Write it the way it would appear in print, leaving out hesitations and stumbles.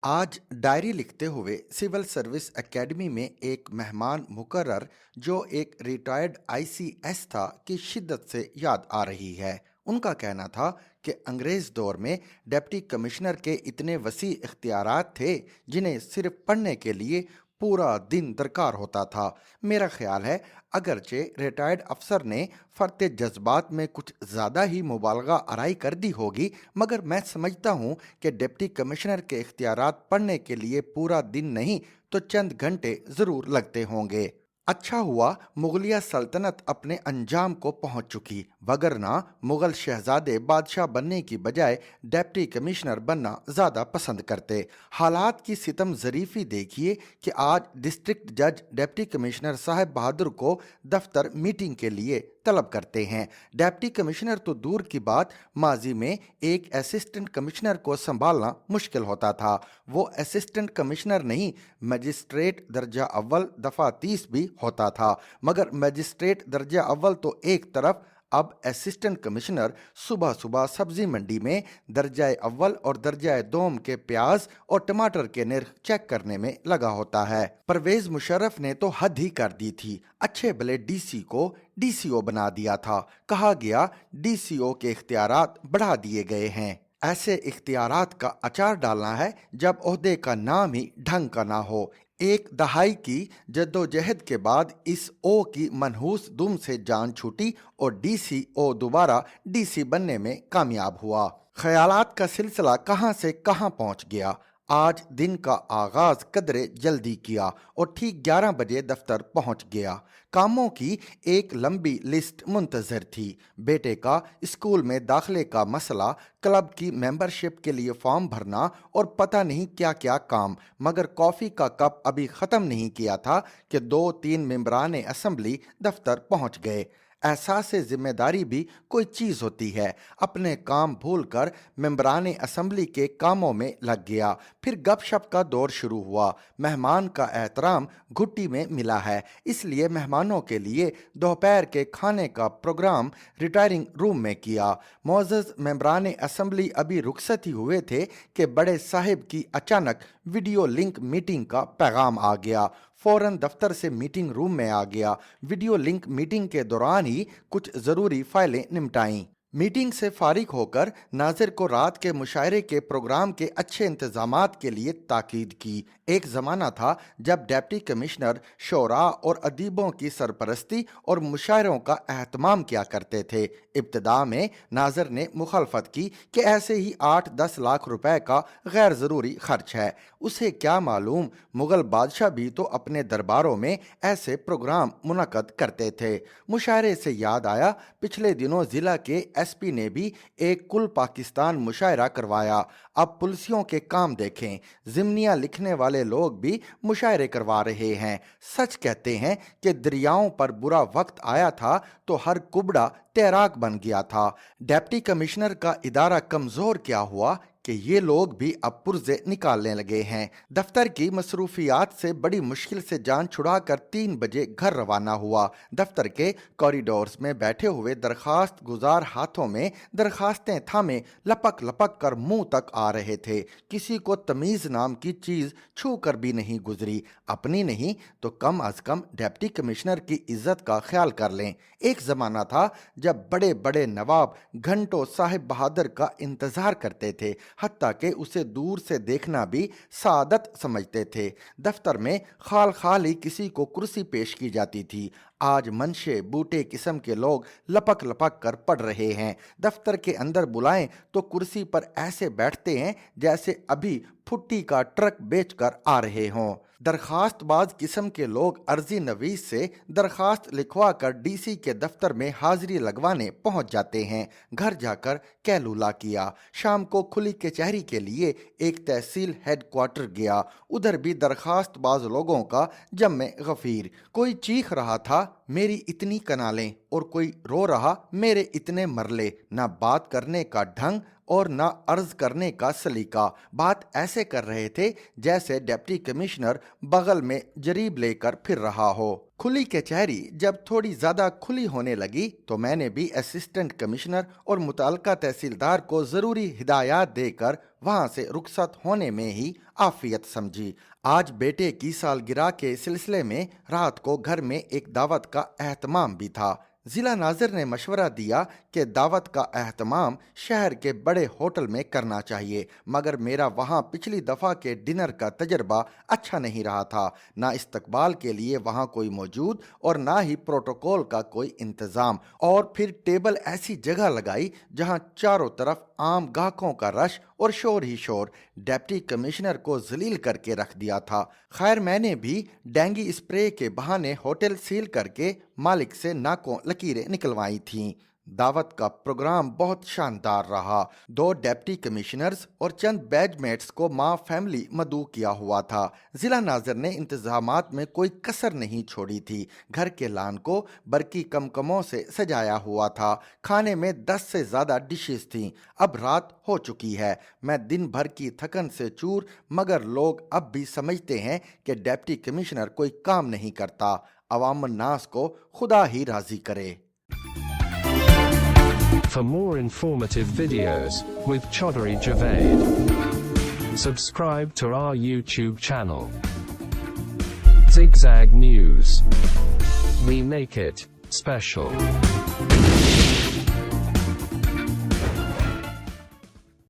आज डायरी लिखते हुए सिविल सर्विस एकेडमी में एक मेहमान मुकर्रर जो एक रिटायर्ड आईसीएस था की शिद्दत से याद आ रही है। उनका कहना था कि अंग्रेज दौर में डिप्टी कमिश्नर के इतने वसी इख्तियारात थे जिन्हें सिर्फ पढ़ने के लिए पूरा दिन दरकार होता था। मेरा ख्याल है अगरचे रिटायर्ड अफसर ने फरते जज्बात में कुछ ज़्यादा ही मुबालगा आराई कर दी होगी, मगर मैं समझता हूँ कि डिप्टी कमिश्नर के इख्तियारात पढ़ने के लिए पूरा दिन नहीं तो चंद घंटे ज़रूर लगते होंगे। अच्छा हुआ मुगलिया सल्तनत अपने अंजाम को पहुंच चुकी, वगरना मुगल शहजादे बादशाह बनने की बजाय डिप्टी कमिश्नर बनना ज़्यादा पसंद करते। हालात की सितम ज़रीफ़ी देखिए कि आज डिस्ट्रिक्ट जज डिप्टी कमिश्नर साहब बहादुर को दफ्तर मीटिंग के लिए तलब करते हैं। डिप्टी कमिश्नर तो दूर की बात, माजी में एक असिस्टेंट कमिश्नर को संभालना मुश्किल होता था। वो असिस्टेंट कमिश्नर नहीं, मजिस्ट्रेट दर्जा अव्वल दफ़ा 30 भी होता था। मगर मजिस्ट्रेट दर्जा अव्वल तो एक तरफ, अब असिस्टेंट कमिश्नर सुबह सुबह सब्जी मंडी में दर्जाए अव्वल और दर्जाए दोम के प्याज और टमाटर के निर्ख चेक करने में लगा होता है। परवेज मुशर्रफ ने तो हद ही कर दी थी। अच्छे भले डीसी को डीसीओ बना दिया था। कहा गया डीसीओ के इख्तियारात बढ़ा दिए गए हैं। ऐसे इख्तियारात का अचार डालना है जब ओहदे का नाम ही ढंग का ना हो। एक दहाई की जद्दोजहद के बाद इस ओ की मनहूस दुम से जान छूटी और डीसी ओ दोबारा डीसी बनने में कामयाब हुआ। ख्यालात का सिलसिला कहां से कहां पहुंच गया। आज दिन का आगाज कदरे जल्दी किया और ठीक 11 बजे दफ्तर पहुंच गया। कामों की एक लंबी लिस्ट मुंतजर थी। बेटे का स्कूल में दाखिले का मसला, क्लब की मेंबरशिप के लिए फॉर्म भरना और पता नहीं क्या क्या काम। मगर कॉफ़ी का कप अभी ख़त्म नहीं किया था कि 2-3 मेंबरान असम्बली दफ्तर पहुंच गए। एहसास जिम्मेदारी भी कोई चीज़ होती है। अपने काम भूलकर मेंबरान असम्बली के कामों में लग गया। फिर गपशप का दौर शुरू हुआ। मेहमान का एहतराम घुट्टी में मिला है, इसलिए मेहमानों के लिए दोपहर के खाने का प्रोग्राम रिटायरिंग रूम में किया। मोअज़्ज़ज़ मेंबरान असम्बली अभी रुखसत ही हुए थे कि बड़े साहिब की अचानक वीडियो लिंक मीटिंग का पैगाम आ गया। फौरन दफ्तर से मीटिंग रूम में आ गया। वीडियो लिंक मीटिंग के दौरान ही कुछ ज़रूरी फाइलें निपटाईं। मीटिंग से फारिग होकर नाजिर को रात के मुशायरे के प्रोग्राम के अच्छे इंतजामात के लिए ताकीद की। एक ज़माना था जब डिप्टी कमिश्नर शोरा और अदीबों की सरपरस्ती और मुशायरों का एहतमाम किया करते थे। इब्तदा में नाजिर ने मुखालफत की कि ऐसे ही 8-10 लाख रुपए का गैर ज़रूरी खर्च है। उसे क्या मालूम, मुगल बादशाह भी तो अपने दरबारों में ऐसे प्रोग्राम मुनक्कद करते थे। मुशायरे से याद आया, पिछले दिनों ज़िला के एसपी ने भी एक कुल पाकिस्तान मुशायरा करवाया। अब पुलिसियों के काम देखें, जिमनियाँ लिखने वाले लोग भी मुशायरे करवा रहे हैं। सच कहते हैं कि दरियाओं पर बुरा वक्त आया था तो हर कुबड़ा तैराक बन गया था। डिप्टी कमिश्नर का इदारा कमज़ोर क्या हुआ कि ये लोग भी अब पुर्जे निकालने लगे हैं। दफ्तर की मसरूफियात से बड़ी मुश्किल से जान छुड़ाकर 3 बजे घर रवाना हुआ। दफ्तर के कॉरिडोर्स में बैठे हुए दरखास्त गुजार हाथों में दरखास्तें थामे लपक लपक कर मुंह तक आ रहे थे। किसी को तमीज़ नाम की चीज़ छू कर भी नहीं गुजरी। अपनी नहीं तो कम अज कम डिप्टी कमिश्नर की इज्जत का ख्याल कर लें। एक ज़माना था जब बड़े बड़े नवाब घंटों साहिब बहादुर का इंतज़ार करते थे, हत्ता कि उसे दूर से देखना भी सादत समझते थे। दफ्तर में खाल खाल ही किसी को कुर्सी पेश की जाती थी। आज मनशे बूटे किस्म के लोग लपक लपक कर पड़ रहे हैं। दफ्तर के अंदर बुलाएं तो कुर्सी पर ऐसे बैठते हैं जैसे अभी फुट्टी का ट्रक बेचकर आ रहे हों। दरखास्तबाज किस्म के लोग अर्जी नवीस से दरखास्त लिखवा कर डीसी के दफ्तर में हाजिरी लगवाने पहुंच जाते हैं। घर जाकर कैलूला किया। शाम को खुली कचहरी के लिए एक तहसील हेडक्वार्टर गया। उधर भी दरखास्तबाज लोगों का जम में गफीर। कोई चीख रहा था, मेरी इतनी कनालें और कोई रो रहा मेरे इतने मरले, ना बात करने का ढंग और ना अर्ज करने का सलीका। बात ऐसे कर रहे थे जैसे डिप्टी कमिश्नर बगल में जरीब लेकर फिर रहा हो। खुली कचहरी जब थोड़ी ज्यादा खुली होने लगी तो मैंने भी असिस्टेंट कमिश्नर और मुतल्लिका तहसीलदार को जरूरी हिदायत देकर वहां से रुखसत होने में ही आफियत समझी। आज बेटे की सालगिरह के सिलसिले में रात को घर में एक दावत का एहतमाम भी था। जिला नाजिर ने मशवरा दिया कि दावत का एहतमाम शहर के बड़े होटल में करना चाहिए, मगर मेरा वहां पिछली दफा के डिनर का तजर्बा अच्छा नहीं रहा था। ना इस्तकबाल के लिए वहां कोई मौजूद और ना ही प्रोटोकॉल का कोई इंतजाम, और फिर टेबल ऐसी जगह लगाई जहां चारों तरफ आम गाहकों का रश और शोर ही शोर। डिप्टी कमिश्नर को जलील करके रख दिया था। खैर मैंने भी डेंगी स्प्रे के बहाने होटल सील करके मालिक से नाकों लकीरें निकलवाई थीं। दावत का प्रोग्राम बहुत शानदार रहा। 2 डिप्टी कमिश्नर्स और चंद बैचमेट्स को माँ फैमिली मदऊ किया हुआ था। जिला नाज़र ने इंतजामात में कोई कसर नहीं छोड़ी थी। घर के लान को बरकी कमकमों से सजाया हुआ था। खाने में 10 से ज़्यादा डिशेस थीं। अब रात हो चुकी है। मैं दिन भर की थकन से चूर, मगर लोग अब भी समझते हैं कि डिप्टी कमिश्नर कोई काम नहीं करता। अवाम नास को खुदा ही राजी करे। For more informative videos with Chaudhary Javed, subscribe to our YouTube channel. Zigzag News. We make it special.